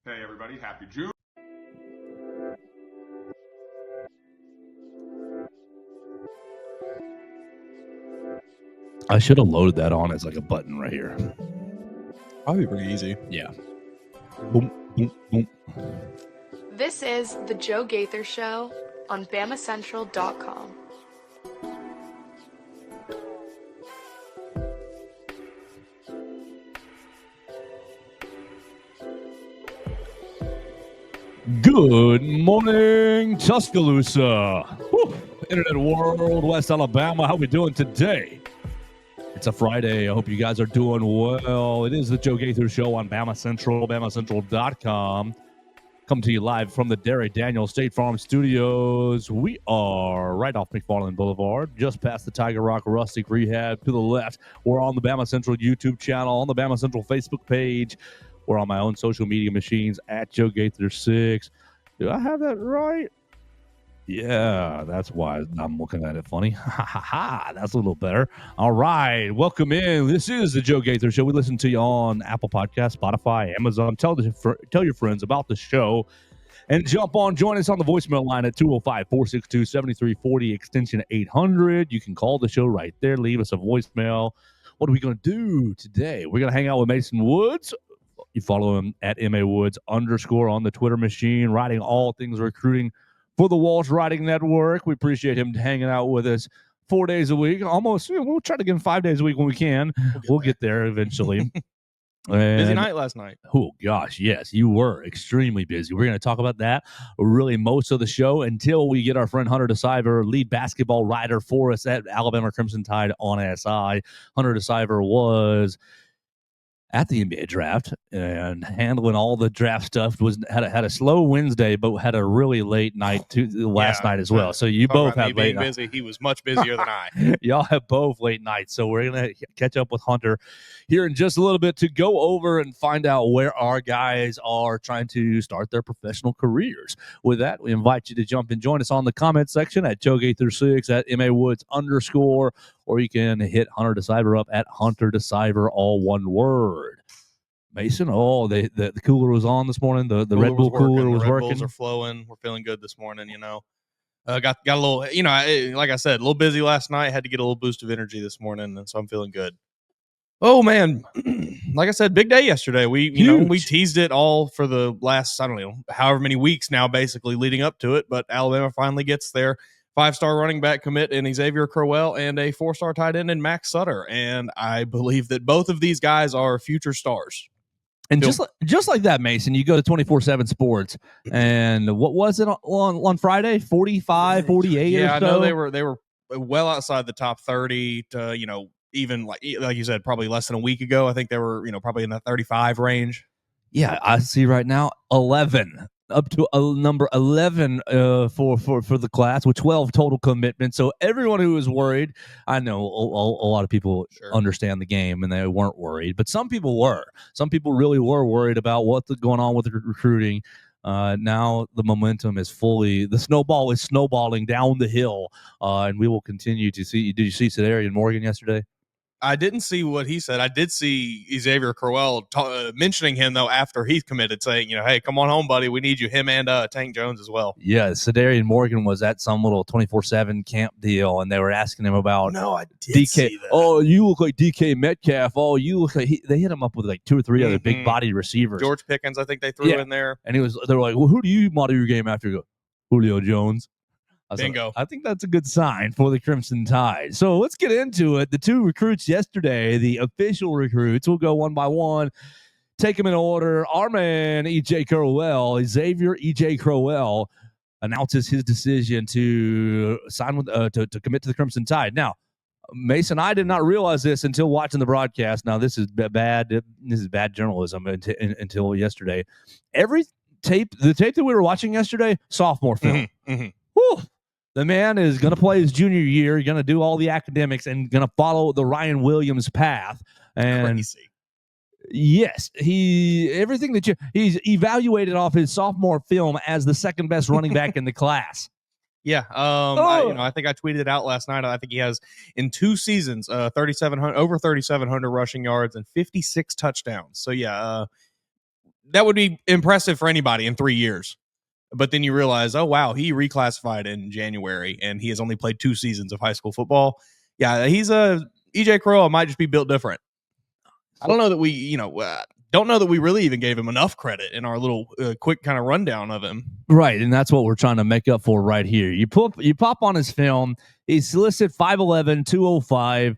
Hey everybody, happy June. I should have loaded that on as like a button right here. Probably pretty easy. Yeah. Boom, boom, boom. This is The Joe Gaither Show on BamaCentral.com. Good morning, Tuscaloosa. Whew. Internet world, West Alabama. How we doing today? It's a Friday. I hope you guys are doing well. It is the Joe Gaither Show on Bama Central, BamaCentral.com. Coming to you live from the Derry Daniel State Farm Studios. We are right off McFarland Boulevard, just past the Tiger Rock Rustic Rehab. To the left, we're on the Bama Central YouTube channel, on the Bama Central Facebook page. We're on my own social media machines at Joe Gaither 6. Do I have that right? Yeah, that's why I'm looking at it funny. Ha ha ha. That's a little better. All right. Welcome in. This is the Joe Gaither Show. We listen to you on Apple Podcasts, Spotify, Amazon. Tell your friends about the show and jump on. Join us on the voicemail line at 205-462-7340, extension 800. You can call the show right there. Leave us a voicemail. What are we going to do today? We're going to hang out with Mason Woods. You follow him at MAWoods_ on the Twitter machine, writing all things recruiting for the Walsh Writing Network. We appreciate him hanging out with us 4 days a week. Almost, we'll try to get him 5 days a week when we can. We'll get there eventually. Busy night last night. Oh, gosh, yes, you were extremely busy. We're going to talk about that really most of the show until we get our friend Hunter De Siver, lead basketball writer for us at Alabama Crimson Tide on SI. Hunter De Siver was at the NBA draft and handling all the draft stuff. Had a slow Wednesday, but had a really late night last night as well. So you both have late night. Busy. He was much busier than I. Y'all have both late nights. So we're going to catch up with Hunter here in just a little bit to go over and find out where our guys are trying to start their professional careers. With that, we invite you to jump and join us on the comment section at Joe Gaither 6 at MAWoods_, or you can hit Hunter De Siver up at Hunter De Siver, all one word. Mason, the cooler was on this morning. The Red Bull cooler was working. Red Bulls are flowing. We're feeling good this morning, Got a little, like I said, a little busy last night. Had to get a little boost of energy this morning, and so I'm feeling good. Oh, man. Like I said, big day yesterday. We teased it all for the last, however many weeks now, basically leading up to it, but Alabama finally gets their 5-star running back commit in Ezavier Crowell and a 4-star tight end in Mack Sutter. And I believe that both of these guys are future stars. And just like that, Mason, you go to 24/7 Sports, and what was it on Friday? 45, 48 or so? Yeah, I know they were well outside the top 30 to, even like you said, probably less than a week ago. I think they were, probably in the 35 range. Yeah, I see right now 11. Up to number 11 for the class with 12 total commitments. So everyone who is worried, I know a lot of people understand the game and they weren't worried, but some people were. Some people really were worried about what's going on with the recruiting. Now the momentum is the snowball is snowballing down the hill, and we will continue to see. Did you see Sedarian Morgan yesterday? I didn't see what he said. I did see Ezavier Crowell mentioning him, though, after he committed, saying, hey, come on home, buddy. We need you, him and Tank Jones as well. Yeah, Sedarian Morgan was at some little 24/7 camp deal, and they were asking him about I did DK. See that. Oh, you look like DK Metcalf. Oh, you look like they hit him up with like 2 or 3 other big body receivers. George Pickens, I think they threw in there. And they were like, well, who do you model your game after? You go, Julio Jones. Bingo. I think that's a good sign for the Crimson Tide. So let's get into it. The 2 recruits yesterday, the official recruits, we'll go one by one, take them in order. Our man, Ezavier Crowell, announces his decision to sign with to commit to the Crimson Tide. Now, Mason, I did not realize this until watching the broadcast. Now, this is bad. This is bad journalism until yesterday. The tape that we were watching yesterday, sophomore film. Whew. The man is going to play his junior year, going to do all the academics, and going to follow the Ryan Williams path. And crazy. Yes, he's evaluated off his sophomore film as the second best running back in the class. Yeah, I think I tweeted it out last night. I think he has in 2 seasons, over 3,700 rushing yards and 56 touchdowns. So yeah, that would be impressive for anybody in 3 years. But then you realize, oh, wow, he reclassified in January and he has only played 2 seasons of high school football. Yeah, EJ Crowell might just be built different. I don't know that we, don't know that we really even gave him enough credit in our little quick kind of rundown of him. Right, and that's what we're trying to make up for right here. You pop on his film. He's listed 5'11", 205.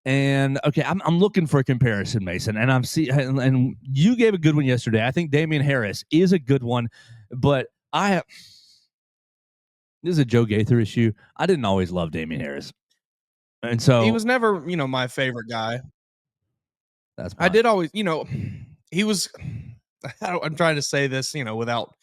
And okay, I'm looking for a comparison, Mason, and and you gave a good one yesterday. I think Damian Harris is a good one, but this is a Joe Gaither issue. I didn't always love Damian Harris, and so he was never, my favorite guy. I did always, he was. I'm trying to say this, without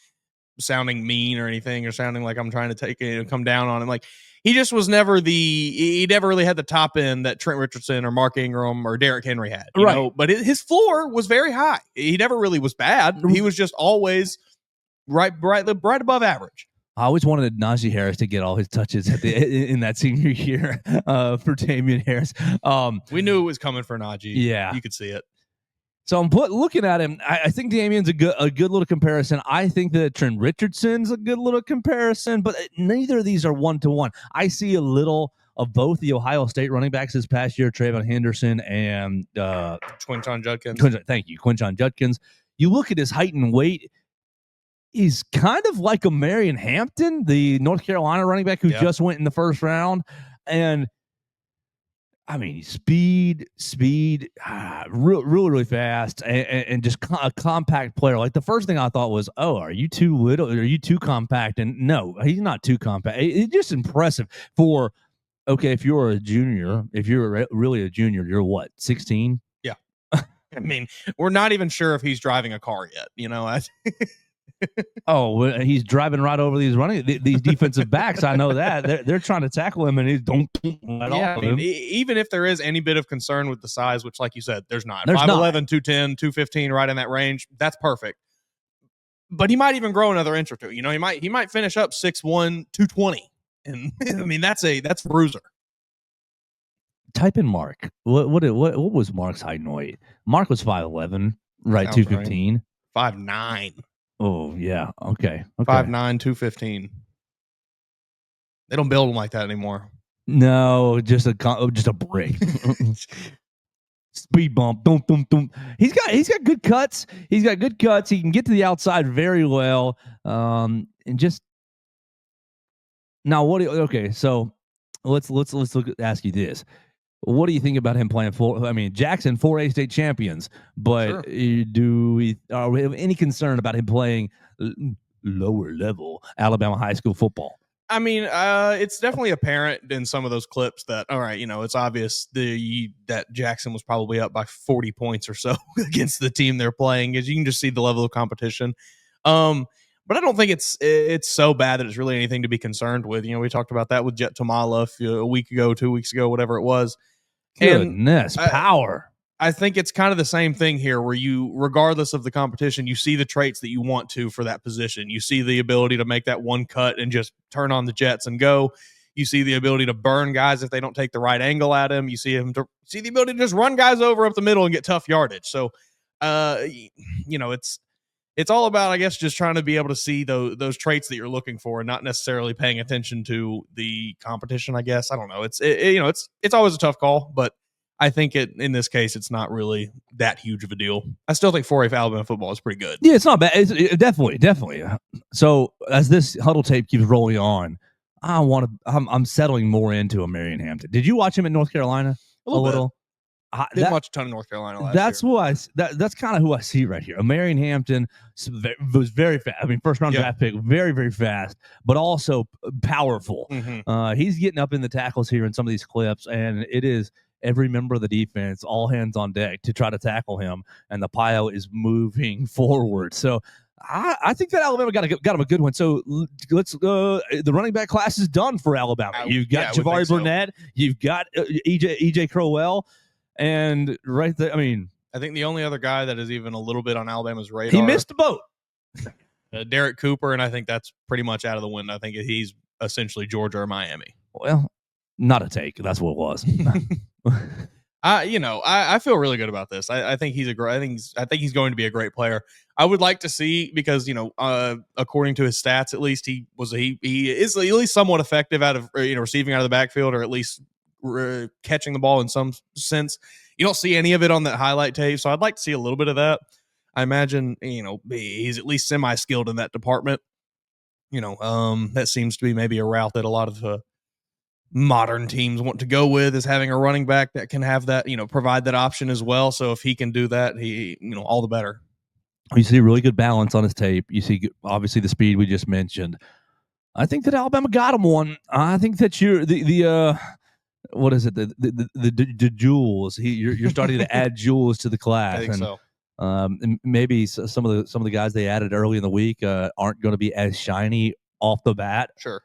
sounding mean or anything, or sounding like I'm trying to come down on him. Like, he just was never he never really had the top end that Trent Richardson or Mark Ingram or Derrick Henry had, you know, but his floor was very high. He never really was bad. He was just always right above average. I always wanted Najee Harris to get all his touches in that senior year for Damian Harris. We knew it was coming for Najee. Yeah. You could see it. So I'm looking at him. I think Damian's a good little comparison. I think that Trent Richardson's a good little comparison, but neither of these are 1-to-1. I see a little of both the Ohio State running backs this past year, Trayvon Henderson and Quinton Judkins. Thank you, Quinton Judkins. You look at his height and weight. He's kind of like a Marion Hampton, the North Carolina running back who just went in the first round, and I mean, speed, really fast, and just a compact player. Like, the first thing I thought was, oh, are you too little? Are you too compact? And no, he's not too compact. It's just impressive for, okay, if you're a junior, if you're really a junior, you're what, 16? Yeah. I mean, we're not even sure if he's driving a car yet, Oh, he's driving right over these defensive backs. I know that they're trying to tackle him, and he's don't let off him. Even if there is any bit of concern with the size, which, like you said, there's not. 5'11", 210, 215, right in that range. That's perfect. But he might even grow another inch or two. He might finish up 6'1", 220, and I mean that's bruiser. Type in Mark. What was Mark's height and weight? Mark was 5'11", right? 215, right. 5'9". Oh, yeah. Okay. 5'9", 215. They don't build them like that anymore. No, just a brick. Speed bump. Boom, boom, boom. He's got good cuts. He can get to the outside very well. And just now, okay, so let's ask you this. What do you think about him playing Jackson, 4A state champions, but do we have any concern about him playing lower level Alabama high school football? I mean, it's definitely apparent in some of those clips that, all right, it's obvious that Jackson was probably up by 40 points or so against the team they're playing, as you can just see the level of competition. But I don't think it's so bad that it's really anything to be concerned with. We talked about that with Jet Tamala a week ago, 2 weeks ago, whatever it was. Goodness, power. I think it's kind of the same thing here, where regardless of the competition, you see the traits that you want for that position. You see the ability to make that one cut and just turn on the jets and go. You see the ability to burn guys if they don't take the right angle at him. You see the ability to just run guys over up the middle and get tough yardage. So, it's all about, I guess, just trying to be able to see those traits that you're looking for, and not necessarily paying attention to the competition. I guess, I don't know. It's always a tough call, but I think in this case, it's not really that huge of a deal. I still think 4A Alabama football is pretty good. Yeah, it's not bad. It's definitely. So as this huddle tape keeps rolling on, I'm settling more into a Marion Hampton. Did you watch him in North Carolina? A little. Didn't watch a ton of North Carolina last year. That's kind of who I see right here. A Marion Hampton was very fast. I mean, first round draft pick, very, very fast, but also powerful. Mm-hmm. He's getting up in the tackles here in some of these clips, and it is every member of the defense, all hands on deck to try to tackle him, and the pile is moving forward. So I think that Alabama got him a good one. So let's the running back class is done for Alabama. You've got Javari Burnett, you've got EJ Crowell. And right there, I mean, I think the only other guy that is even a little bit on Alabama's radar, he missed the boat. Derek Cooper, and I think that's pretty much out of the window. I think he's essentially Georgia or Miami. Well, not a take. That's what it was. I feel really good about this. I think he's a great. I think he's going to be a great player. I would like to see, because according to his stats, at least he is at least somewhat effective out of receiving out of the backfield, or at least catching the ball in some sense. You don't see any of it on that highlight tape, so I'd like to see a little bit of that. I imagine he's at least semi-skilled in that department. That seems to be maybe a route that a lot of modern teams want to go with, is having a running back that can have that, provide that option as well. So if he can do that, he, all the better. You see really good balance on his tape. You see, obviously, the speed we just mentioned. I think that Alabama got him one. I think that what is it? The jewels. You're starting to add jewels to the class. I think so. And maybe some of the guys they added early in the week aren't going to be as shiny off the bat. Sure.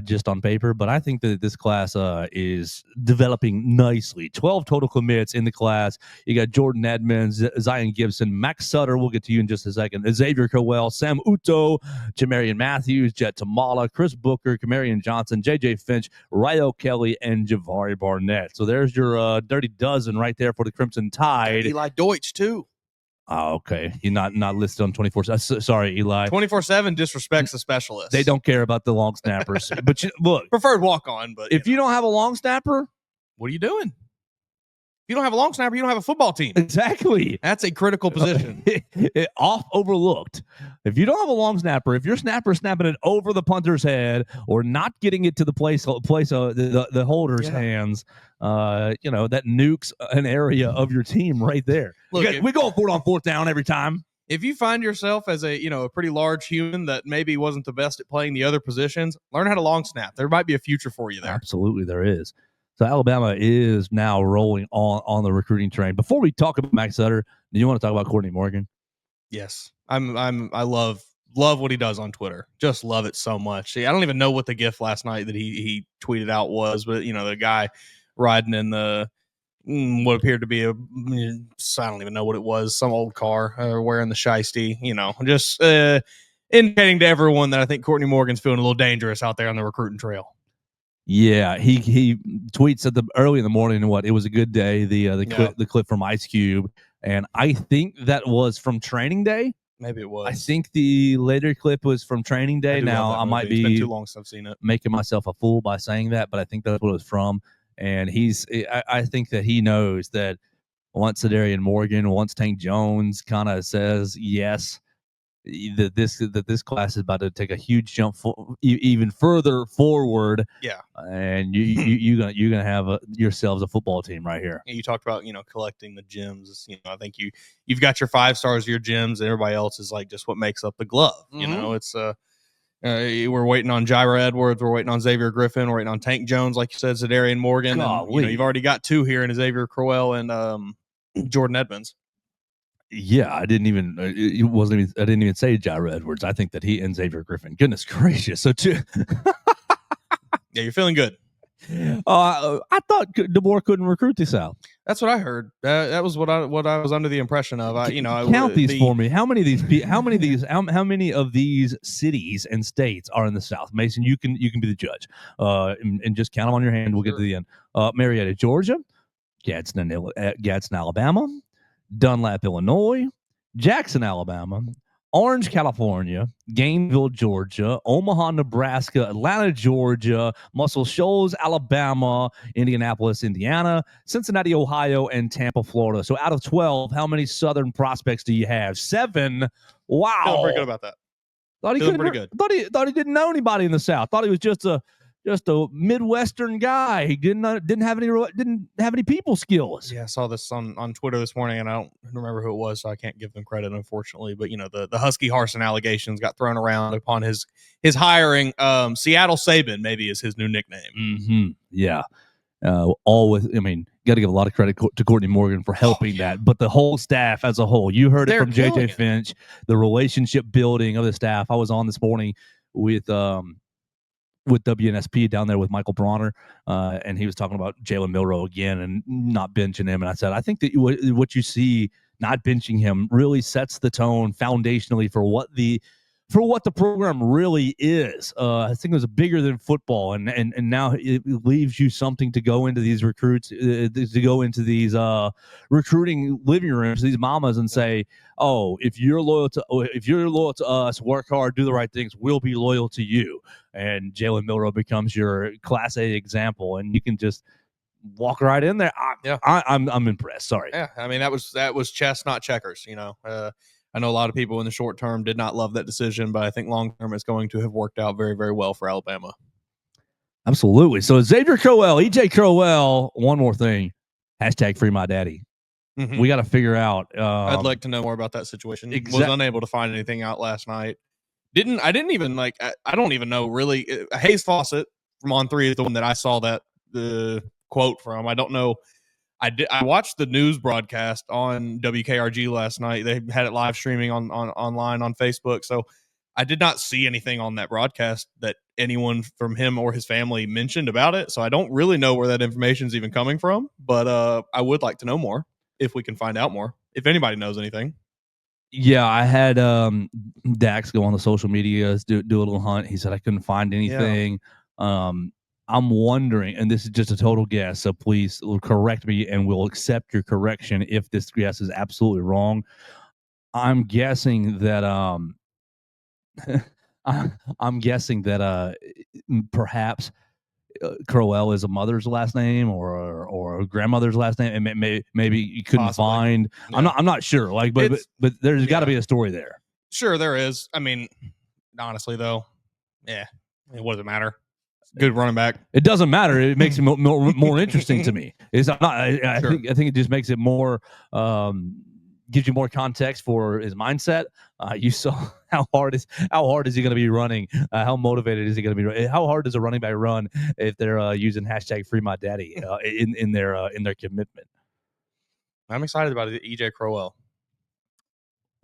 Just on paper, but I think that this class is developing nicely. 12 total commits in the class. You got Jordan Edmonds, Zion Gibson, Mack Sutter, we'll get to you in just a second, Ezavier Crowell, Sam Uto, Jamarian Matthews, Jet Tamala, Chris Booker, Kamarian Johnson, J.J. Finch, Ryo Kelly, and Javari Barnett. So there's your dirty dozen right there for the Crimson Tide. Eli Deutsch, too. Oh, okay. You're not listed on 24/7. Sorry, Eli. 24/7 disrespects the specialists. They don't care about the long snappers. But look, preferred walk on. But if you don't have a long snapper, what are you doing? If you don't have a long snapper, you don't have a football team. Exactly. That's a critical position. Off overlooked. If you don't have a long snapper, if your snapper snapping it over the punter's head or not getting it to the place of the holder's hands, that nukes an area of your team right there. Look, we go for it on fourth down every time. If you find yourself as a pretty large human that maybe wasn't the best at playing the other positions, learn how to long snap. There might be a future for you there. Absolutely, there is. So Alabama is now rolling on the recruiting train. Before we talk about Mack Sutter, do you want to talk about Courtney Morgan? Yes, I love what he does on Twitter. Just love it so much. See, I don't even know what the GIF last night that he tweeted out was, but the guy riding in the what appeared to be I don't even know what it was, some old car, wearing the shiesty. Just indicating to everyone that I think Courtney Morgan's feeling a little dangerous out there on the recruiting trail. Yeah, he tweets at early in the morning. It was a good day. The clip from Ice Cube, and I think that was from Training Day. Maybe it was. I think the later clip was from Training Day. Now I might be it's been too long since I've seen it, making myself a fool by saying that, but I think that's what it was from. And I think that he knows that once Zadarian Morgan, once Tank Jones kind of says yes, that this class is about to take a huge jump even further forward. Yeah, and you're gonna have yourselves a football team right here. And you talked about collecting the gems. I think you've got your 5 stars, your gems, and everybody else is like just what makes up the glove. Mm-hmm. It's we're waiting on Jira Edwards, we're waiting on Xavier Griffin, we're waiting on Tank Jones, like you said, Zadarian Morgan. And, you've already got 2 here in Ezavier Crowell and Jordan Edmonds. Yeah, I didn't even say Jira Edwards. I think that he and Xavier Griffin. Goodness gracious! So too. Yeah, you're feeling good. I thought DeBoer couldn't recruit the South. That's what I heard. That was what I was under the impression of. Count these for me. How many of these cities and states are in the South? Mason, you can be the judge. And just count them on your hand. We'll get to the end. Marietta, Georgia. Gadsden, Alabama. Dunlap, Illinois, Jackson, Alabama, Orange, California, Gainesville, Georgia, Omaha, Nebraska, Atlanta, Georgia, Muscle Shoals, Alabama, Indianapolis, Indiana, Cincinnati, Ohio, and Tampa, Florida. So out of 12, how many Southern prospects do you have? 7. Wow. Feeling pretty good about that. Feeling pretty good. Thought he didn't know anybody in the South. Thought he was just a Midwestern guy. He didn't have any people skills. Yeah, I saw this on Twitter this morning, and I don't remember who it was, so I can't give them credit, unfortunately. But the Husky Harsin allegations got thrown around upon his hiring. Seattle Saban maybe is his new nickname. Mm-hmm. Yeah, got to give a lot of credit to Courtney Morgan for helping that, but the whole staff as a whole. You heard it from JJ Finch. The relationship building of the staff. I was on this morning with WNSP down there with Michael Bronner, and he was talking about Jalen Milroe again and not benching him. And I said, I think that what you see not benching him really sets the tone foundationally for what the for what the program really is. I think it was bigger than football, and now it leaves you something to go into these recruits, to go into these recruiting living rooms, these mamas, and say, "Oh, if you're loyal to us, work hard, do the right things, we'll be loyal to you." And Jalen Milroe becomes your Class A example, and you can just walk right in there. I'm impressed. Sorry. Yeah, I mean that was chess, not checkers. I know a lot of people in the short term did not love that decision, but I think long term it's going to have worked out very, very well for Alabama. Absolutely. So Ezavier Crowell, EJ Crowell, one more thing, # free my daddy. Mm-hmm. We got to figure out. I'd like to know more about that situation. Was unable to find anything out last night. I don't even know really. Hayes Fawcett from On3 is the one that I saw that quote from. I don't know. I watched the news broadcast on WKRG last night. They had it live streaming online on Facebook. So I did not see anything on that broadcast that anyone from him or his family mentioned about it. So I don't really know where that information is even coming from. But I would like to know more if we can find out more. If anybody knows anything. Yeah, I had Dax go on the social media, do a little hunt. He said I couldn't find anything. Yeah. I'm wondering, and this is just a total guess, so please correct me, and we'll accept your correction if this guess is absolutely wrong. I'm guessing that perhaps Crowell is a mother's last name or a grandmother's last name, and maybe you couldn't possibly find. Yeah. I'm not sure. Like, but there's got to be a story there. Sure, there is. I mean, honestly, though, what does it matter? Good running back. It doesn't matter. It makes it more interesting to me. I think it just makes it more, gives you more context for his mindset. You saw how hard is he going to be running? How motivated is he going to be? How hard does a running back run if they're using # free my daddy in their commitment? I'm excited about it. EJ Crowell.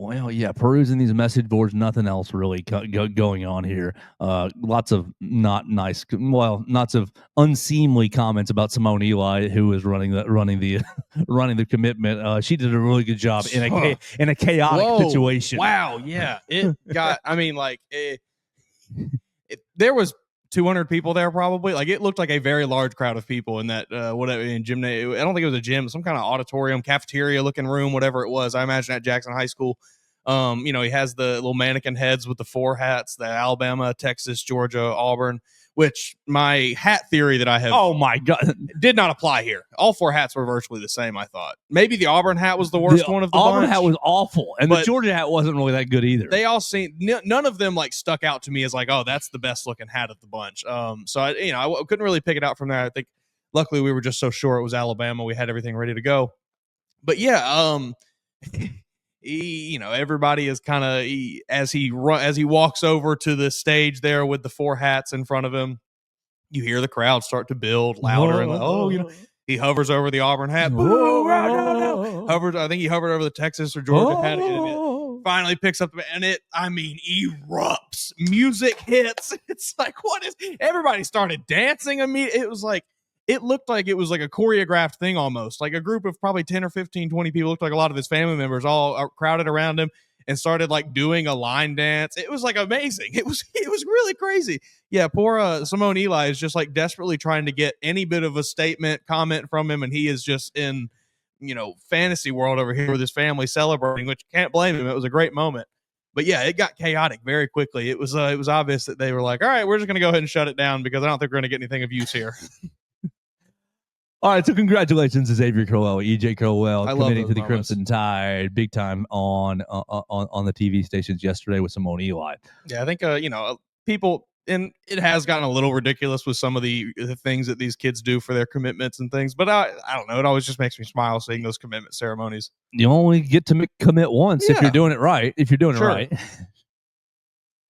Well, yeah, perusing these message boards, nothing else really going on here. Lots of lots of unseemly comments about Simone Eli, who is running the commitment. She did a really good job in a chaotic situation. Wow, yeah, it got. I mean, like there was 200 people there probably. Like it looked like a very large crowd of people in that in gymnasium. I don't think it was a gym, some kind of auditorium, cafeteria looking room, whatever it was. I imagine at Jackson High School. He has the little mannequin heads with the 4 hats, the Alabama, Texas, Georgia, Auburn, which my hat theory that I have did not apply here. All 4 hats were virtually the same, I thought. Maybe the Auburn hat was the worst one of the Auburn bunch. hat was awful, and the Georgia hat wasn't really that good either. They all seemed, none of them like stuck out to me as like, oh, that's the best looking hat of the bunch. So I couldn't really pick it out from there. I think luckily we were just so sure it was Alabama. We had everything ready to go. But yeah, everybody is kind of as he walks over to the stage there with the 4 hats in front of him, you hear the crowd start to build louder and he hovers over the Auburn hat. I think he hovered over the Texas or Georgia hat. Finally picks up and it erupts. Music hits. It's like, what is? Everybody started dancing. It looked like it was like a choreographed thing almost, like a group of probably 10 or 15, 20 people, looked like a lot of his family members all crowded around him and started like doing a line dance. It was like amazing. It was really crazy. Yeah, poor Simone Eli is just like desperately trying to get any bit of a statement, comment from him, and he is just in, fantasy world over here with his family celebrating, which can't blame him. It was a great moment. But yeah, it got chaotic very quickly. It was obvious that they were like, all right, we're just going to go ahead and shut it down because I don't think we're going to get anything of use here. All right, so congratulations to Ezavier Crowell, EJ Crowell, committing to the Crimson Tide big time on the TV stations yesterday with Simone Eli. Yeah, I think people, and it has gotten a little ridiculous with some of the things that these kids do for their commitments and things, but I don't know. It always just makes me smile seeing those commitment ceremonies. You only get to commit once if you're doing it right. If you're doing it right.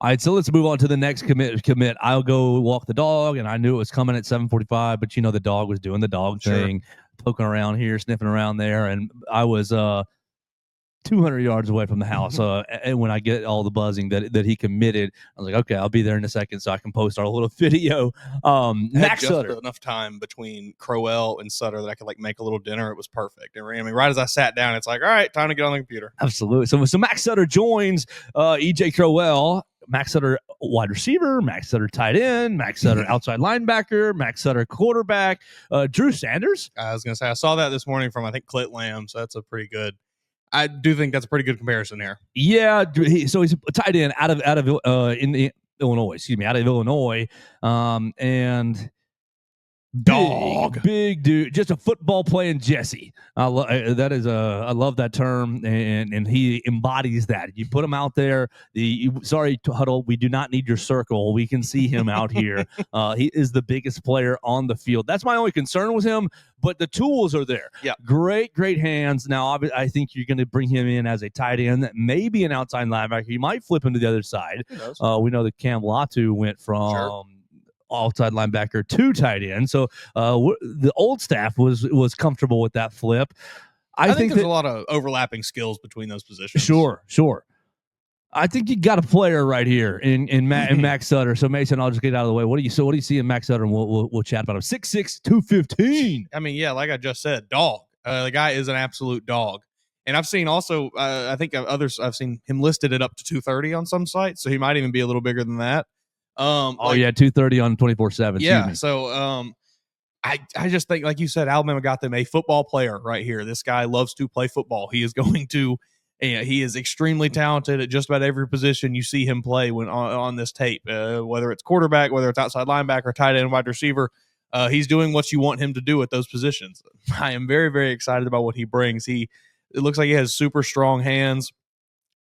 All right, so let's move on to the next commit. I'll go walk the dog, and I knew it was coming at 7:45, but the dog was doing the dog thing, poking around here, sniffing around there, and I was 200 yards away from the house. And when I get all the buzzing that he committed, I was like, okay, I'll be there in a second so I can post our little video. Mack Sutter. Enough time between Crowell and Sutter that I could like make a little dinner. It was perfect. Right as I sat down, it's like, all right, time to get on the computer. Absolutely. So Mack Sutter joins EJ Crowell. Mack Sutter wide receiver, Mack Sutter tight end, Mack Sutter outside linebacker, Mack Sutter quarterback, Drew Sanders. I was going to say, I saw that this morning from, I think, Clit Lamb. So that's a pretty good, I do think that's a pretty good comparison here. Yeah. So he's a tight end out of Illinois, out of Illinois. And big dude, just a football playing Jesse. I love that term, and he embodies that. You put him out there. Sorry, Huddle, we do not need your circle. We can see him out here. He is the biggest player on the field. That's my only concern with him. But the tools are there. Yeah, great hands. Now, I think you're going to bring him in as a tight end, maybe an outside linebacker. You might flip him to the other side. We know that Cam Latu went from outside linebacker to tight end. So the old staff was comfortable with that flip. I think there's a lot of overlapping skills between those positions. Sure. I think you got a player right here in Mack Sutter. So Mason, I'll just get out of the way. What do you see in Mack Sutter? And we'll chat about him. 6'6", 215. I mean, yeah, like I just said, dog. The guy is an absolute dog. And I've seen also, I think I've seen him listed at up to 230 on some sites. So he might even be a little bigger than that. 230 on 24/7. Yeah. So I just think, like you said, Alabama got them a football player right here. This guy loves to play football. He is going to, he is extremely talented at just about every position you see him play when on this tape, whether it's quarterback, whether it's outside linebacker, tight end, wide receiver. He's doing what you want him to do at those positions. I am very, very excited about what he brings. It looks like he has super strong hands,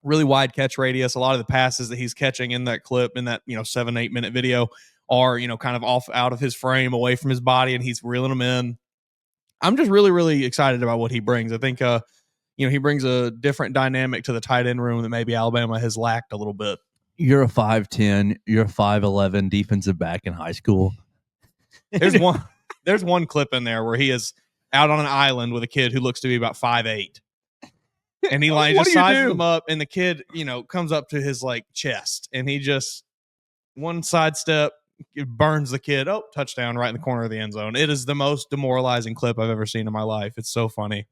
really wide catch radius. A lot of the passes that he's catching in that clip, in that 7-8 minute video, are kind of off out of his frame, away from his body, and he's reeling them in. I'm just really, really excited about what he brings. I think he brings a different dynamic to the tight end room that maybe Alabama has lacked a little bit. You're a 5'10", you're a 5'11" defensive back in high school. There's one clip in there where he is out on an island with a kid who looks to be about 5'8". And he just sizes him up, and the kid, comes up to his chest, and he just one sidestep burns the kid. Oh, touchdown right in the corner of the end zone. It is the most demoralizing clip I've ever seen in my life. It's so funny.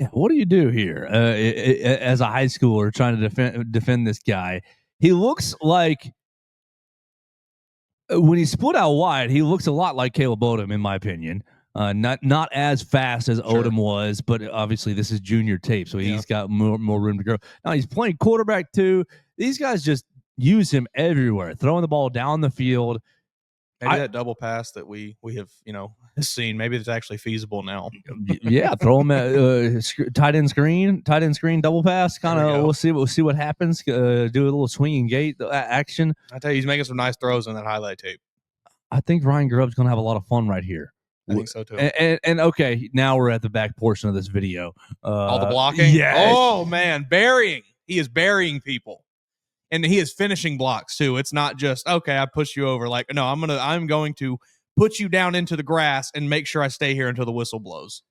Yeah, what do you do here as a high schooler trying to defend this guy? He looks like, when he's split out wide, he looks a lot like Caleb Odom, in my opinion. Not as fast as Odom was, but obviously this is junior tape, so he's got more room to grow. Now he's playing quarterback too. These guys just use him everywhere, throwing the ball down the field. Maybe that double pass that we have seen, maybe it's actually feasible now. Yeah, throw him at tight end screen double pass. Kind of, we'll see what happens. Do a little swinging gate action. I tell you, he's making some nice throws in that highlight tape. I think Ryan Grubb's going to have a lot of fun right here. I think so too. And okay, now we're at the back portion of this video. All the blocking. Yes. Oh man, burying. He is burying people, and he is finishing blocks too. It's not just okay, I push you over. No, I'm going to put you down into the grass and make sure I stay here until the whistle blows.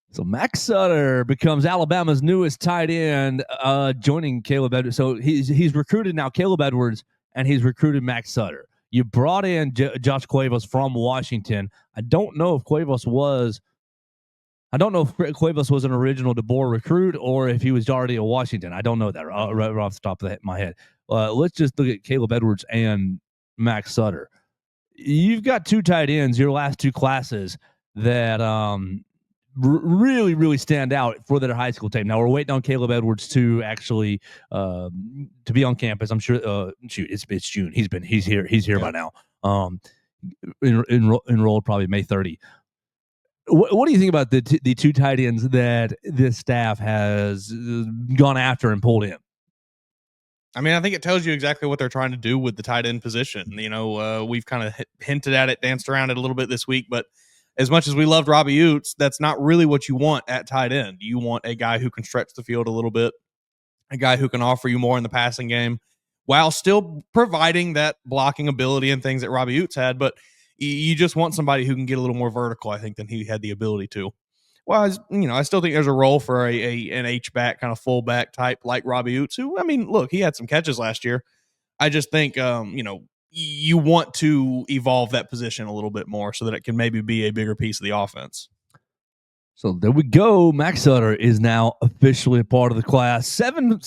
So Mack Sutter becomes Alabama's newest tight end, joining Caleb Edwards. So he's recruited now Caleb Edwards, and he's recruited Mack Sutter. You brought in Josh Cuevas from Washington. I don't know if Cuevas was an original DeBoer recruit or if he was already at Washington. I don't know that right off the top of my head. Let's just look at Caleb Edwards and Mack Sutter. You've got two tight ends, your last two classes, that really, really stand out for their high school tape. Now we're waiting on Caleb Edwards to actually to be on campus. I'm sure. It's June. He's here by now. Enrolled probably May 30. What do you think about the two tight ends that this staff has gone after and pulled in? I mean, I think it tells you exactly what they're trying to do with the tight end position. We've kind of hinted at it, danced around it a little bit this week, but as much as we loved Robbie Utes, that's not really what you want at tight end. You want a guy who can stretch the field a little bit, a guy who can offer you more in the passing game while still providing that blocking ability and things that Robbie Utes had. But you just want somebody who can get a little more vertical, I think, than he had the ability to. Well, I still think there's a role for an H-back, kind of fullback type like Robbie Utes, who, I mean, look, he had some catches last year. I just think, you want to evolve that position a little bit more so that it can maybe be a bigger piece of the offense. So there we go. Mack Sutter is now officially a part of the class. Seven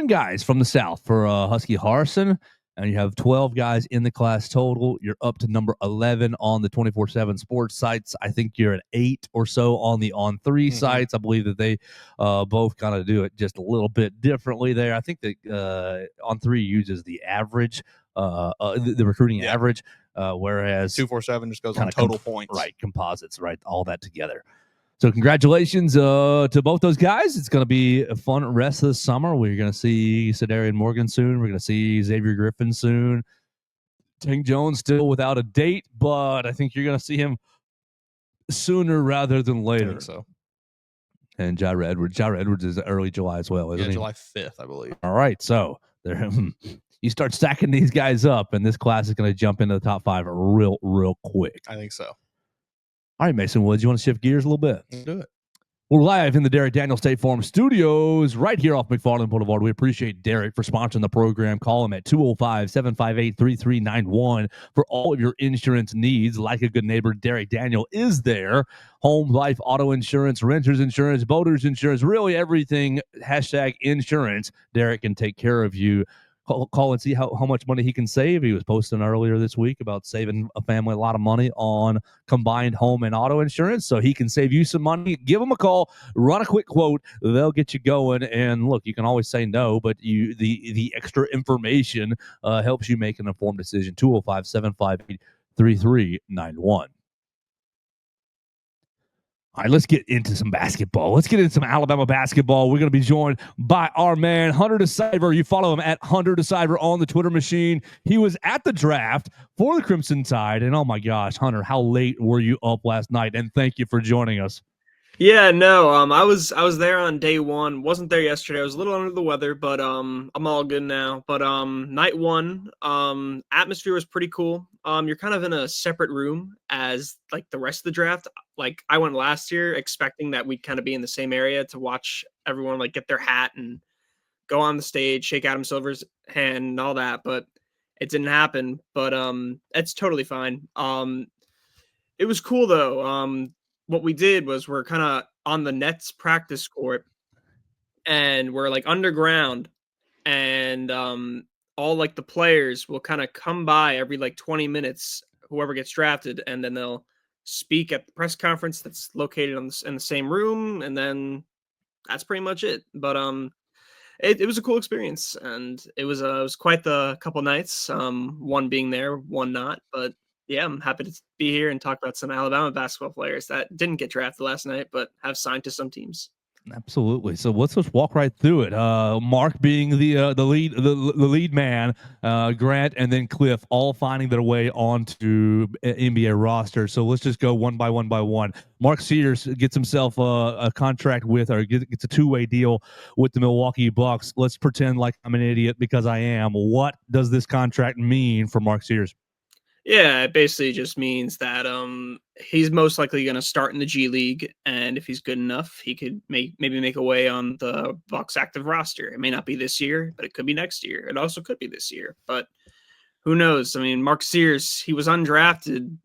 guys from the South for Husky Harrison and you have 12 guys in the class total. You're up to number 11 on the 24/7 sports sites. I think you're at 8 or so on the On3 sites. I believe that they both kind of do it just a little bit differently there. I think that On3 uses the average, the recruiting average, whereas 247 just goes on total points. Right, composites, right, all that together. So congratulations to both those guys. It's going to be a fun rest of the summer. We're going to see Cedarian Morgan soon. We're going to see Xavier Griffin soon. Tank Jones still without a date, but I think you're going to see him sooner rather than later. I think so. And Jair Edwards is early July as well, isn't he? July 5th, I believe. All right, so there, you start stacking these guys up, and this class is going to jump into the top 5 real quick. I think so. All right, Mason Woods, you want to shift gears a little bit? Let's do it. We're live in the Derek Daniel State Farm Studios right here off McFarland Boulevard. We appreciate Derek for sponsoring the program. Call him at 205-758-3391 for all of your insurance needs. Like a good neighbor, Derek Daniel is there. Home, life, auto insurance, renters insurance, boaters insurance, really everything, #insurance. Derek can take care of you. Call and see how much money he can save. He was posting earlier this week about saving a family a lot of money on combined home and auto insurance, so he can save you some money. Give him a call, run a quick quote. They'll get you going. And look, you can always say no, but the extra information helps you make an informed decision. 205-758-3391. All right, let's get into some basketball. Let's get into some Alabama basketball. We're going to be joined by our man, Hunter De Siver. You follow him at Hunter De Siver on the Twitter machine. He was at the draft for the Crimson Tide. And oh my gosh, Hunter, how late were you up last night? And thank you for joining us. Yeah, no, I was there on day one. Wasn't there yesterday. I was a little under the weather, but I'm all good now. But night one, atmosphere was pretty cool. You're kind of in a separate room as like the rest of the draft. Like I went last year expecting that we'd kind of be in the same area to watch everyone like get their hat and go on the stage, shake Adam Silver's hand and all that, but it didn't happen. But it's totally fine. It was cool though. What we did was we're kind of on the Nets practice court and we're like underground, and all like the players will kind of come by every like 20 minutes, whoever gets drafted, and then they'll speak at the press conference that's located in the same room, and then that's pretty much it. But it was a cool experience, and it was quite the couple nights, one being there, one not, but yeah, I'm happy to be here and talk about some Alabama basketball players that didn't get drafted last night, but have signed to some teams. Absolutely. So let's just walk right through it. Mark being the lead man, Grant, and then Cliff all finding their way onto NBA roster. So let's just go one by one. Mark Sears gets himself a contract with, or gets a two-way deal with the Milwaukee Bucks. Let's pretend like I'm an idiot because I am. What does this contract mean for Mark Sears? Yeah, it basically just means that he's most likely going to start in the G League, and if he's good enough, he could maybe make a way on the Bucks active roster. It may not be this year, but it could be next year. It also could be this year, but who knows? I mean, Mark Sears, he was undrafted.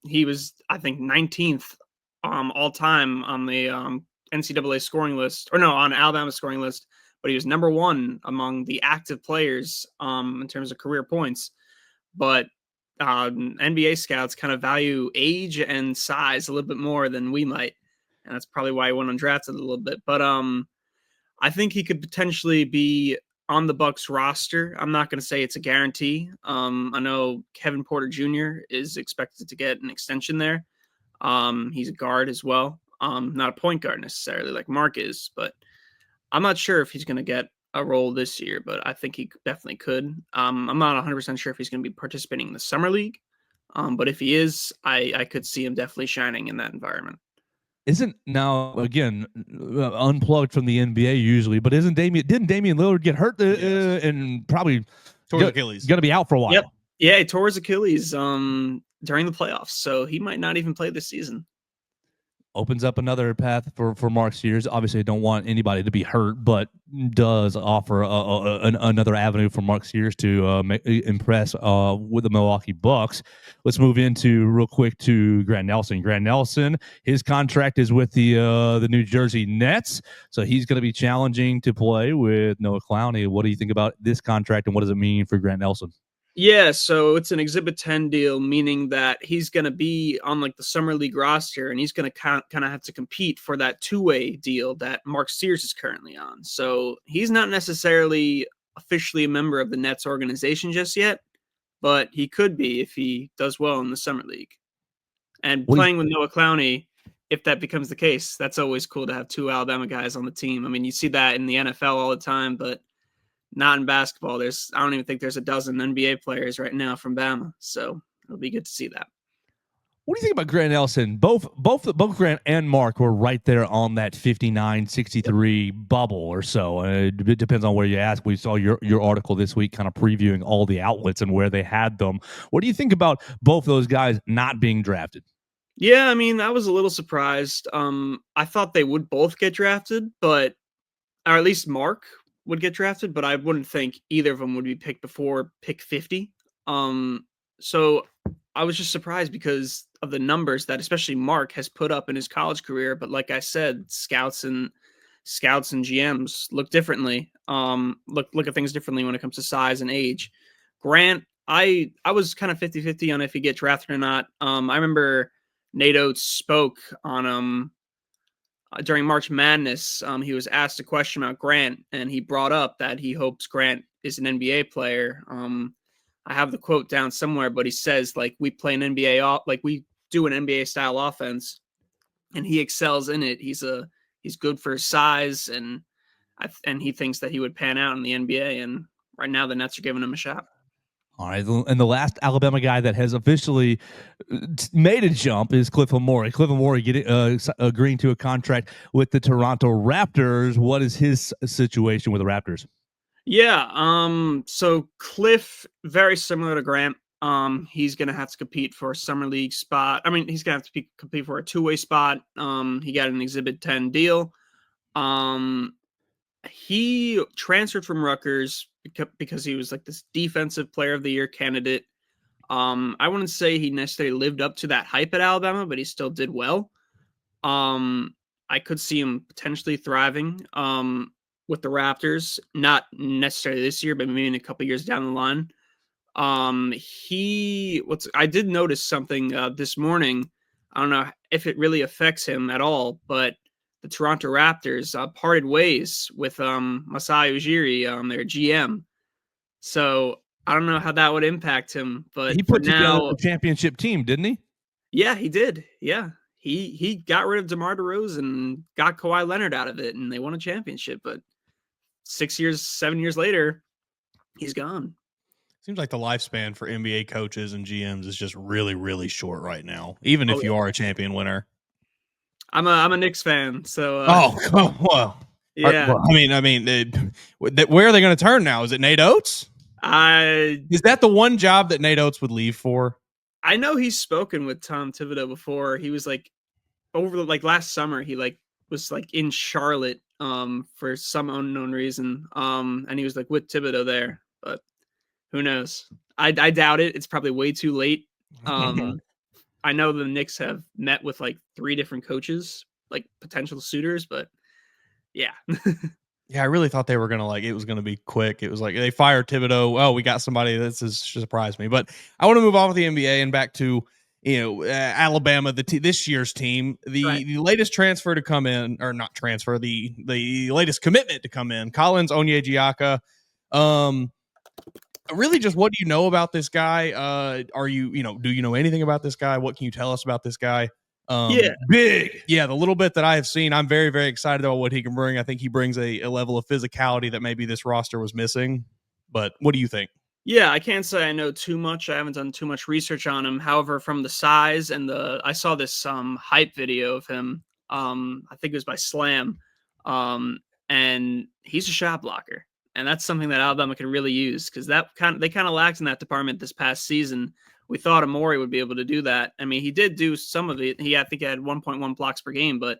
He was, I think, 19th all time on the NCAA scoring list, or no, on Alabama scoring list, but he was number 1 among the active players in terms of career points. But NBA scouts kind of value age and size a little bit more than we might, and that's probably why he went undrafted a little bit. But I think he could potentially be on the Bucks roster. I'm not going to say it's a guarantee. I know Kevin Porter Jr. is expected to get an extension there. He's a guard as well, not a point guard necessarily like Mark is, but I'm not sure if he's going to get a role this year, but I think he definitely could. I'm not 100% sure if he's going to be participating in the summer league, but if he is, I could see him definitely shining in that environment. Isn't now again unplugged from the NBA usually, but didn't Damian Lillard get hurt and probably tore his Achilles? Going to be out for a while. Yep. Yeah, he tore his Achilles during the playoffs, so he might not even play this season. Opens up another path for Mark Sears. Obviously, I don't want anybody to be hurt, but does offer another avenue for Mark Sears to impress with the Milwaukee Bucks. Let's move into real quick to Grant Nelson. Grant Nelson, his contract is with the New Jersey Nets, so he's going to be challenging to play with Noah Clowney. What do you think about this contract, and what does it mean for Grant Nelson? Yeah, so it's an Exhibit 10 deal, meaning that he's going to be on like the summer league roster, and he's going to kind of have to compete for that two-way deal that Mark Sears is currently on. So he's not necessarily officially a member of the Nets organization just yet, but he could be if he does well in the summer league. And What do you playing with Noah Clowney, if that becomes the case, that's always cool to have two Alabama guys on the team. I mean, you see that in the NFL all the time, but not in basketball. I don't even think there's a dozen NBA players right now from Bama, so it'll be good to see that. What do you think about Grant Nelson? Both Grant and Mark were right there on that 59-63 bubble or so. It depends on where you ask. We saw your article this week kind of previewing all the outlets and where they had them. What do you think about both those guys not being drafted? Yeah, I mean, I was a little surprised. I thought they would both get drafted, but or at least Mark would get drafted, but I wouldn't think either of them would be picked before pick 50. So I was just surprised because of the numbers that especially Mark has put up in his college career. But like I said, scouts and GMs look differently. Look at things differently when it comes to size and age. Grant, I was kind of 50-50 on if he get drafted or not. I remember Nate Oates spoke on during March Madness. He was asked a question about Grant, and he brought up that he hopes Grant is an NBA player. I have the quote down somewhere, but he says like we play an NBA like we do an NBA style offense, and he excels in it. He's good for his size, and he thinks that he would pan out in the NBA. And right now, the Nets are giving him a shot. All right, and the last Alabama guy that has officially made a jump is Cliff Amore. Cliff Amore agreeing to a contract with the Toronto Raptors. What is his situation with the Raptors? Yeah, so Cliff, very similar to Grant. He's gonna have to compete for a summer league spot. I mean, he's gonna have to compete for a two-way spot. He got an Exhibit 10 deal. He transferred from Rutgers because he was like this defensive player of the year candidate. I wouldn't say he necessarily lived up to that hype at Alabama, but he still did well. I could see him potentially thriving with the Raptors, not necessarily this year, but maybe in a couple years down the line. I did notice something this morning. I don't know if it really affects him at all, but the Toronto Raptors parted ways with Masai Ujiri, their GM. So I don't know how that would impact him, but He for put together now, a championship team, didn't he? yeah, he did. Yeah. He got rid of DeMar DeRozan and got Kawhi Leonard out of it, and they won a championship. But 7 years later, he's gone. Seems like the lifespan for NBA coaches and GMs is just really, really short right now. Even if you are a champion winner. I'm a Knicks fan, so well, yeah. Where are they going to turn now? Is it Nate Oates? Is that the one job that Nate Oates would leave for? I know he's spoken with Tom Thibodeau before. He was like last summer. He was in Charlotte for some unknown reason. And he was like with Thibodeau there, but who knows? I doubt it. It's probably way too late. I know the Knicks have met with like 3 different coaches, like potential suitors, but yeah. Yeah, I really thought they were gonna it was gonna be quick. It was like they fired Thibodeau. Oh, we got somebody. This has surprised me. But I want to move on with the NBA and back to Alabama, this year's team. The latest transfer to come in, or not transfer, the latest commitment to come in, Collins Onyedjiaka. Really, just what do you know about this guy? Do you know anything about this guy? What can you tell us about this guy? Big. Yeah, the little bit that I have seen, I'm very, very excited about what he can bring. I think he brings a level of physicality that maybe this roster was missing. But what do you think? Yeah, I can't say I know too much. I haven't done too much research on him. However, from the size and I saw this hype video of him. I think it was by Slam. And he's a shot blocker. And that's something that Alabama can really use because they kind of lacked in that department this past season. We thought Amore would be able to do that. I mean, he did do some of it. I think he had 1.1 blocks per game, but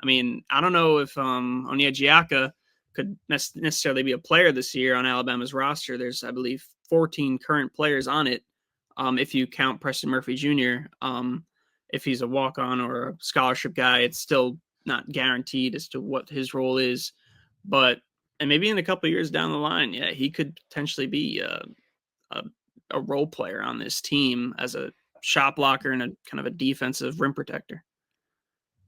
I mean, I don't know if Onyedjiaka could necessarily be a player this year on Alabama's roster. There's, I believe, 14 current players on it. If you count Preston Murphy Jr., if he's a walk-on or a scholarship guy, it's still not guaranteed as to what his role is. But and maybe in a couple of years down the line, yeah, he could potentially be a a role player on this team as a shot blocker and a kind of a defensive rim protector.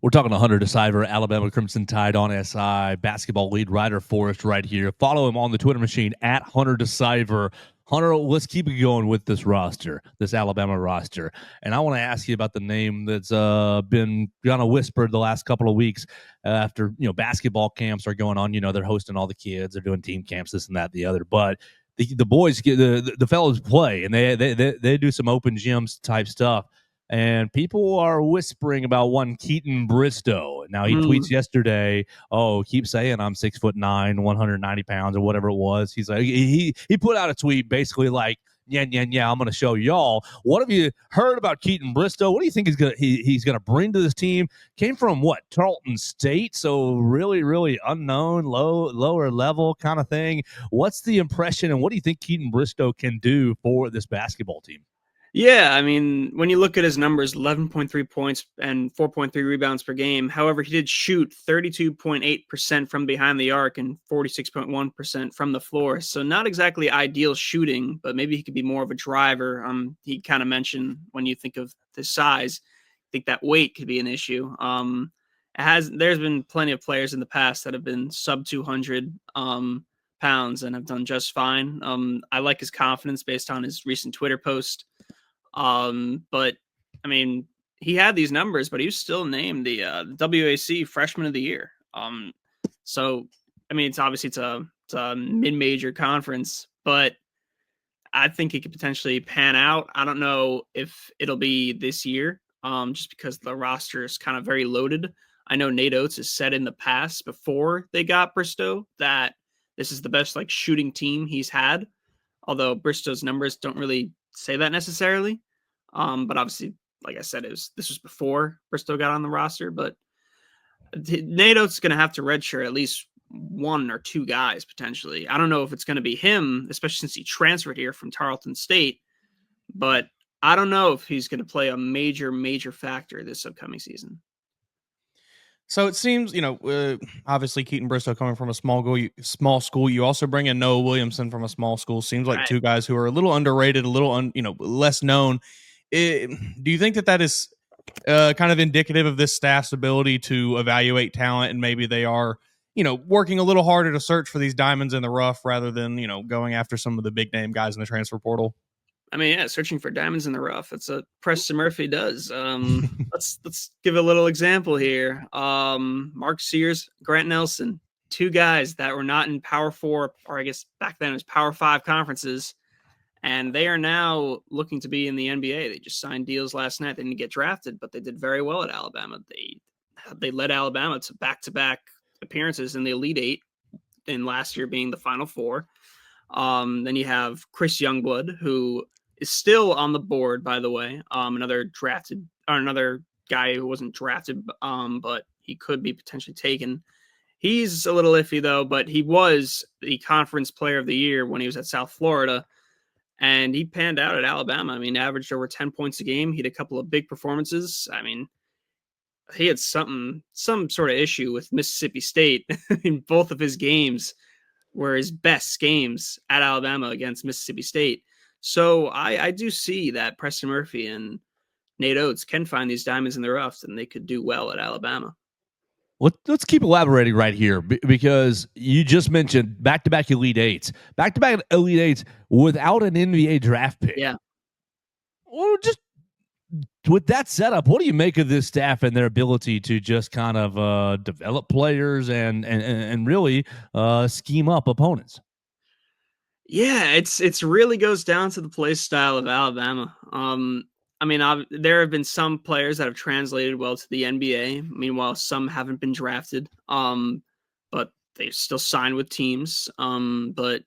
We're talking to Hunter De Siver, Alabama Crimson Tide on SI, basketball lead writer for us right here. Follow him on the Twitter machine at Hunter De Siver. Hunter, let's keep it going with this roster, this Alabama roster. And I want to ask you about the name that's been kind of whispered the last couple of weeks after, basketball camps are going on. They're hosting all the kids. They're doing team camps, this and that, the other. But the boys, the fellows play, and they do some open gyms type stuff. And people are whispering about one Keaton Bristow. Now he tweets yesterday, keep saying I'm 6'9", 190 pounds or whatever it was. He's like, he put out a tweet basically like, yeah, I'm going to show y'all. What have you heard about Keaton Bristow? What do you think he's gonna bring to this team? Came from what, Tarleton State? So really, really unknown, lower level kind of thing. What's the impression, and what do you think Keaton Bristow can do for this basketball team? Yeah, I mean, when you look at his numbers, 11.3 points and 4.3 rebounds per game. However, he did shoot 32.8% from behind the arc and 46.1% from the floor. So not exactly ideal shooting, but maybe he could be more of a driver. He kind of mentioned when you think of the size, I think that weight could be an issue. There's been plenty of players in the past that have been sub 200 pounds and have done just fine. I like his confidence based on his recent Twitter post. But I mean, he had these numbers, but he was still named the WAC Freshman of the Year. So I mean, it's a mid-major conference, but I think he could potentially pan out. I don't know if it'll be this year, just because the roster is kind of very loaded. I know Nate Oates has said in the past before they got Bristow that this is the best like shooting team he's had. Although Bristow's numbers don't really say that necessarily. But obviously, like I said, this was before Bristow got on the roster. But Nate Oates is going to have to redshirt at least one or two guys potentially. I don't know if it's going to be him, especially since he transferred here from Tarleton State. But I don't know if he's going to play a major factor this upcoming season. So it seems, obviously Keaton Bristow coming from a small school. You also bring in Noah Williamson from a small school. Seems like two guys who are a little underrated, a little, less known. Do you think that is kind of indicative of this staff's ability to evaluate talent, and maybe they are, working a little harder to search for these diamonds in the rough rather than, going after some of the big name guys in the transfer portal? I mean, yeah, searching for diamonds in the rough. That's what Preston Murphy does. Let's give a little example here. Mark Sears, Grant Nelson, two guys that were not in Power 4, or I guess back then it was Power 5 conferences, and they are now looking to be in the NBA. They just signed deals last night. They didn't get drafted, but they did very well at Alabama. They led Alabama to back-to-back appearances in the Elite Eight, and last year being the Final Four. Then you have Chris Youngblood, who is still on the board, by the way. Another guy who wasn't drafted, but he could be potentially taken. He's a little iffy though, but he was the conference player of the year when he was at South Florida, and he panned out at Alabama. I mean, averaged over 10 points a game. He had a couple of big performances. I mean, he had some sort of issue with Mississippi State in both of his games were his best games at Alabama against Mississippi State. So I do see that Preston Murphy and Nate Oates can find these diamonds in the rough, and they could do well at Alabama. Let's keep elaborating right here, because you just mentioned back-to-back Elite Eights. Back-to-back Elite Eights without an NBA draft pick. Yeah. Well, just with that setup, what do you make of this staff and their ability to just kind of develop players and really scheme up opponents? Yeah, it's really goes down to the play style of Alabama. I mean, there have been some players that have translated well to the NBA. Meanwhile, some haven't been drafted, but they still sign with teams. But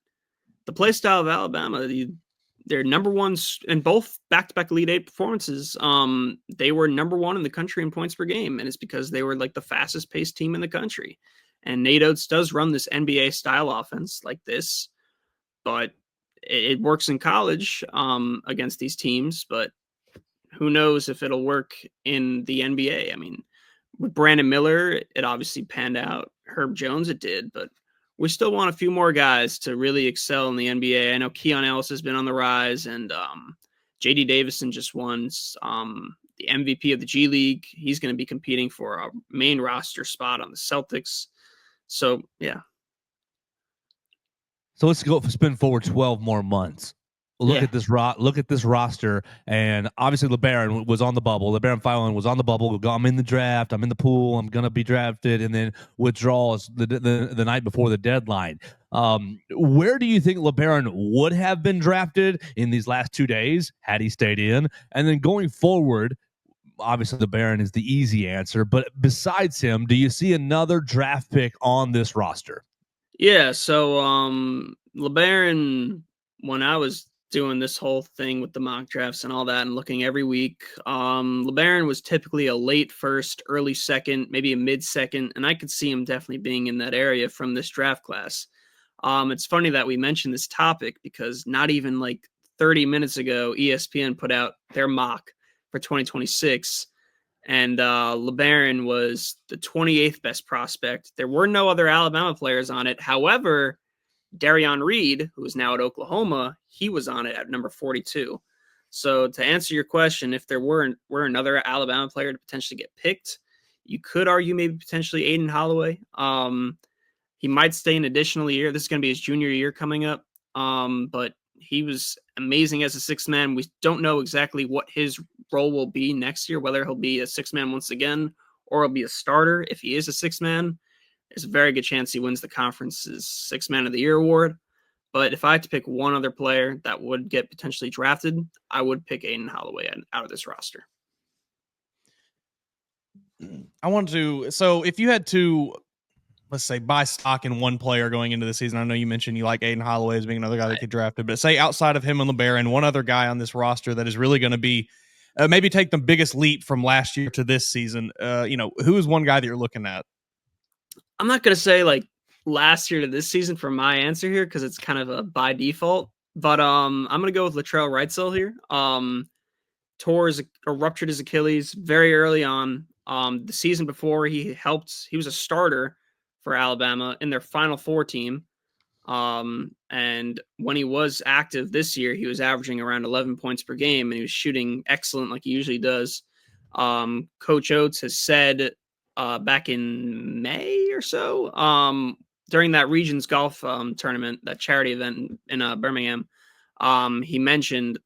the play style of Alabama, they're number ones in both back-to-back Elite Eight performances. They were number one in the country in points per game, and it's because they were like the fastest-paced team in the country. And Nate Oates does run this NBA style offense like this, but it works in college against these teams. But who knows if it'll work in the NBA? I mean, with Brandon Miller, it obviously panned out. Herb Jones, it did, but we still want a few more guys to really excel in the NBA. I know Keon Ellis has been on the rise, and JD Davison just won the MVP of the G League. He's going to be competing for a main roster spot on the Celtics. So, yeah. So let's go spin forward 12 more months. Look at this roster, and obviously LeBaron was on the bubble. LeBaron Filan was on the bubble. I'm in the draft. I'm in the pool. I'm gonna be drafted, and then withdrawals the night before the deadline. Where do you think LeBaron would have been drafted in these last 2 days had he stayed in? And then going forward, obviously LeBaron is the easy answer, but besides him, do you see another draft pick on this roster? Yeah, so LeBaron, when I was doing this whole thing with the mock drafts and all that and looking every week, LeBaron was typically a late first, early second, maybe a mid second, and I could see him definitely being in that area from this draft class. It's funny that we mentioned this topic because not even like 30 minutes ago, ESPN put out their mock for 2026. And LeBaron was the 28th best prospect. There were no other Alabama players on it. However, Darion Reed, who is now at Oklahoma, he was on it at number 42. So to answer your question, if there were another Alabama player to potentially get picked, you could argue maybe potentially Aiden Holloway. He might stay an additional year. This is going to be his junior year coming up. But he was amazing as a sixth man. We don't know exactly what his role will be next year, whether he'll be a sixth man once again or he'll be a starter. If he is a sixth man, there's a very good chance he wins the conference's Sixth Man of the Year award. But if I had to pick one other player that would get potentially drafted, I would pick Aiden Holloway out of this roster. So if you had to, let's say, buy stock in one player going into the season, I know you mentioned you like Aiden Holloway as being another guy that get drafted, but say outside of him and LeBaron, one other guy on this roster that is really going to be maybe take the biggest leap from last year to this season. Who is one guy that you're looking at? I'm not going to say like last year to this season for my answer here because it's kind of a by default, but I'm going to go with Latrell Wrightsell here. Ruptured his Achilles very early on. The season before he was a starter for Alabama in their Final Four team. And when he was active this year, he was averaging around 11 points per game and he was shooting excellent like he usually does. Coach Oates has said back in May or so, during that Regions Golf tournament, that charity event in Birmingham, he mentioned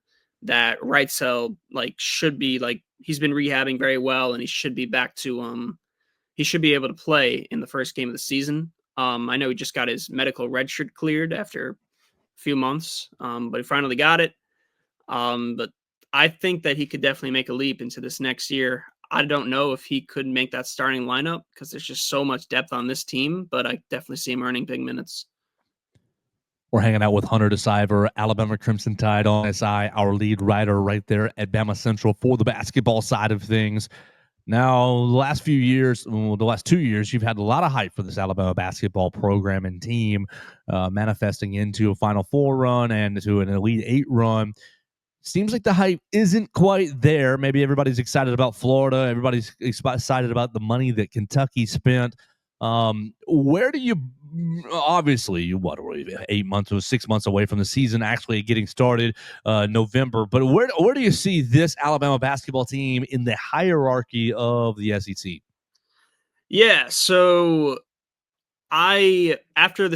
that Wrightsell should be he's been rehabbing very well and he should be back to he should be able to play in the first game of the season. I know he just got his medical red shirt cleared after a few months, but he finally got it. But I think that he could definitely make a leap into this next year. I don't know if he could make that starting lineup because there's just so much depth on this team, but I definitely see him earning big minutes. We're hanging out with Hunter De Siver, Alabama Crimson Tide on SI, our lead writer right there at Bama Central for the basketball side of things. Now, the last 2 years, you've had a lot of hype for this Alabama basketball program and team, manifesting into a Final Four run and to an Elite Eight run. Seems like the hype isn't quite there. Maybe everybody's excited about Florida. Everybody's excited about the money that Kentucky spent. Where do you, obviously, what are we, 8 months or 6 months away from the season actually getting started, November, but where do you see this Alabama basketball team in the hierarchy of the SEC? Yeah, so after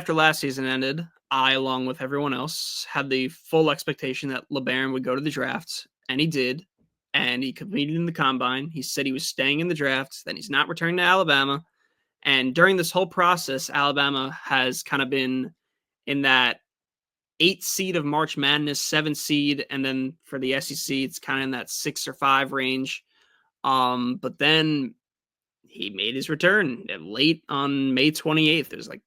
last season ended, I, along with everyone else, had the full expectation that LeBaron would go to the draft, and he did, and he competed in the combine. He said he was staying in the draft, then he's not returning to Alabama. And during this whole process, Alabama has kind of been in that 8 seed of March Madness, 7 seed, and then for the SEC, it's kind of in that 6 or 5 range. But then he made his return late on May 28th. It was like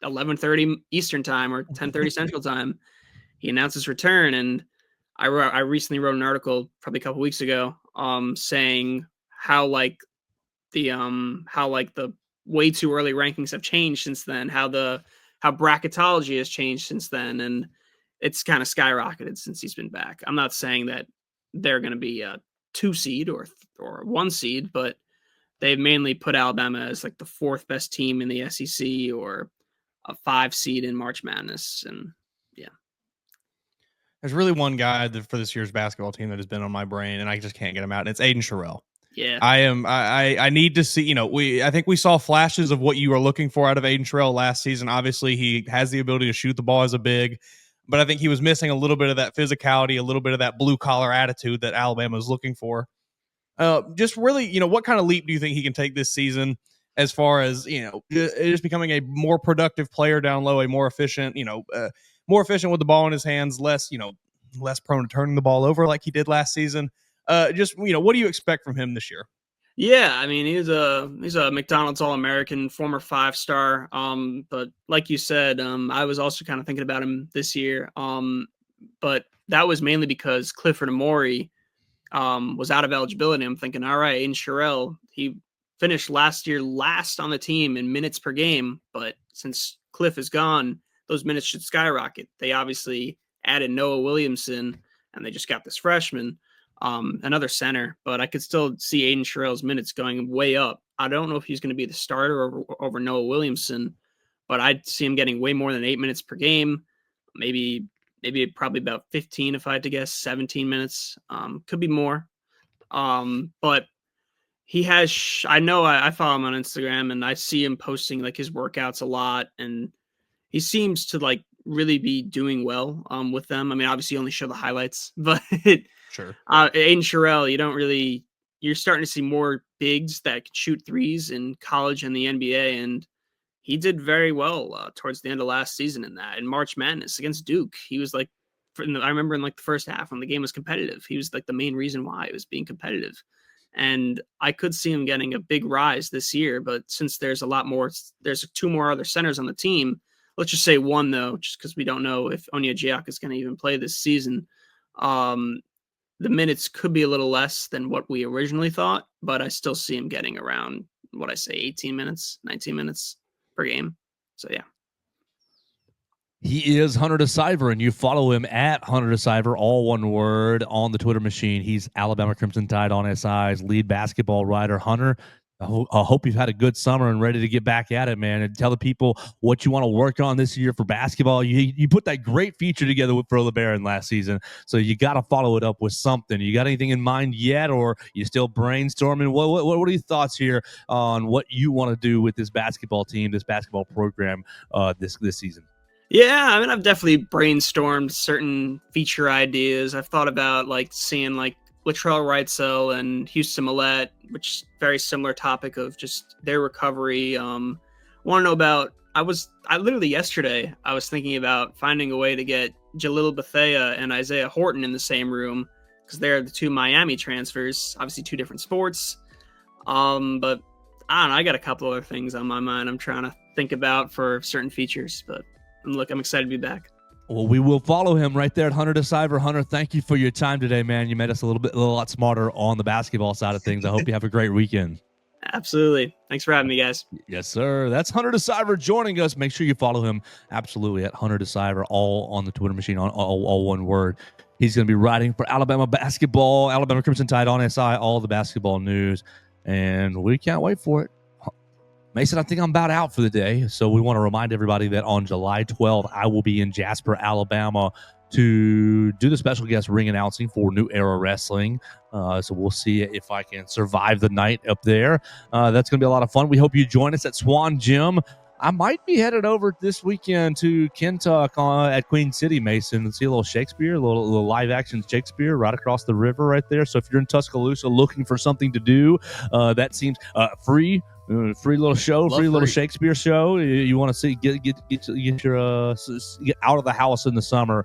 11:30 Eastern time or 10:30 Central time. He announced his return, and I recently wrote an article probably a couple weeks ago, saying how the way too early rankings have changed since then, how bracketology has changed since then, and it's kind of skyrocketed since he's been back. I'm not saying that they're going to be a 2 seed or 1 seed, but they've mainly put Alabama as like the 4th best team in the SEC or a 5 seed in March Madness. And yeah. There's really one guy for this year's basketball team that has been on my brain, and I just can't get him out. And it's Aiden Sherrill. Yeah. I need to see, I think we saw flashes of what you are looking for out of Aiden Sherrill last season. Obviously, he has the ability to shoot the ball as a big, but I think he was missing a little bit of that physicality, a little bit of that blue collar attitude that Alabama is looking for. Just really, what kind of leap do you think he can take this season as far as, just becoming a more productive player down low, a more efficient, more efficient with the ball in his hands, less prone to turning the ball over like he did last season. What do you expect from him this year? Yeah, I mean, he's a McDonald's All-American, former 5-star. But like you said, I was also kind of thinking about him this year. But that was mainly because Clifford Amore was out of eligibility. I'm thinking, all right, Aiden Sherrill, he finished last year last on the team in minutes per game, but since Cliff is gone, those minutes should skyrocket. They obviously added Noah Williamson, and they just got this freshman, another center, but I could still see Aiden Sherrill's minutes going way up. I don't know if he's going to be the starter over Noah Williamson, but I'd see him getting way more than 8 minutes per game, maybe probably about 15 if I had to guess, 17 minutes. Could be more. But he has, I know I follow him on Instagram and I see him posting like his workouts a lot, and he seems to like really be doing well with them. I mean, obviously you only show the highlights, but Sure. Aiden Sherrill, you're starting to see more bigs that can shoot threes in college and the NBA, and he did very well towards the end of last season in that. In March Madness against Duke, he was like, I remember in like the first half when the game was competitive, he was like the main reason why it was being competitive. And I could see him getting a big rise this year, but since there's there's 2 more other centers on the team, let's just say 1 though, just because we don't know if Onyeka is going to even play this season. The minutes could be a little less than what we originally thought, but I still see him getting around 18 minutes, 19 minutes per game. So yeah. He is Hunter De Siver, and you follow him at Hunter De Siver, all one word, on the Twitter machine. He's Alabama Crimson Tide on SI's lead basketball writer. Hunter, I hope you've had a good summer and ready to get back at it, man, and tell the people what you want to work on this year for basketball. You put that great feature together for LeBaron last season, so you got to follow it up with something. You got anything in mind yet, or you still brainstorming? What are your thoughts here on what you want to do with this basketball team, this basketball program this season? Yeah, I mean, I've definitely brainstormed certain feature ideas. I've thought about like seeing like Latrell Wrightsell and Houston Millette, which is very similar topic of just their recovery. Want to know about? I literally yesterday I was thinking about finding a way to get Jalil Bethea and Isaiah Horton in the same room because they're the 2 Miami transfers. Obviously, 2 different sports. But I don't know. I got a couple other things on my mind. I'm trying to think about for certain features, but. I'm excited to be back. Well, we will follow him right there at Hunter De Siver. Hunter, thank you for your time today, man. You made us a lot smarter on the basketball side of things. I hope you have a great weekend. Absolutely. Thanks for having me, guys. Yes, sir. That's Hunter De Siver joining us. Make sure you follow him absolutely at Hunter De Siver, all on the Twitter machine, all one word. He's going to be writing for Alabama basketball, Alabama Crimson Tide on SI, all the basketball news, and we can't wait for it. Mason, I think I'm about out for the day, so we want to remind everybody that on July 12th, I will be in Jasper, Alabama to do the special guest ring announcing for New Era Wrestling. So we'll see if I can survive the night up there. That's going to be a lot of fun. We hope you join us at Swan Gym. I might be headed over this weekend to Kentuck at Queen City, Mason, and see a little Shakespeare, a little live action Shakespeare right across the river right there. So if you're in Tuscaloosa looking for something to do, that seems free. Free little show, free little Shakespeare show. You want to see get your get out of the house in the summer.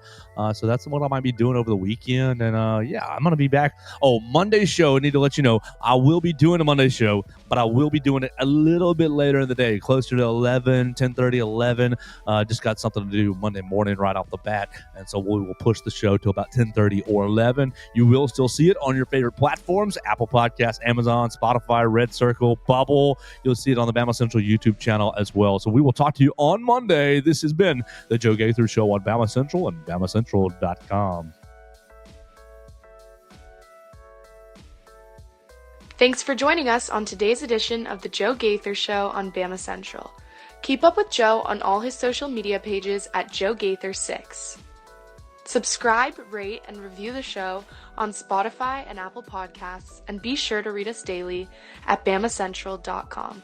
So that's what I might be doing over the weekend. And yeah, I'm gonna be back. Oh, Monday's show. I need to let you know I will be doing a Monday show, but I will be doing it a little bit later in the day, closer to 10:30, 11. Just got something to do Monday morning right off the bat, and so we will push the show to about 10:30 or 11. You will still see it on your favorite platforms: Apple Podcasts, Amazon, Spotify, Red Circle, Bubble. You'll see it on the Bama Central YouTube channel as well. So we will talk to you on Monday. This has been the Joe Gaither Show on Bama Central and BamaCentral.com. Thanks for joining us on today's edition of the Joe Gaither Show on Bama Central. Keep up with Joe on all his social media pages at Joe Gaither6. Subscribe, rate, and review the show on Spotify and Apple Podcasts, and be sure to read us daily at BamaCentral.com.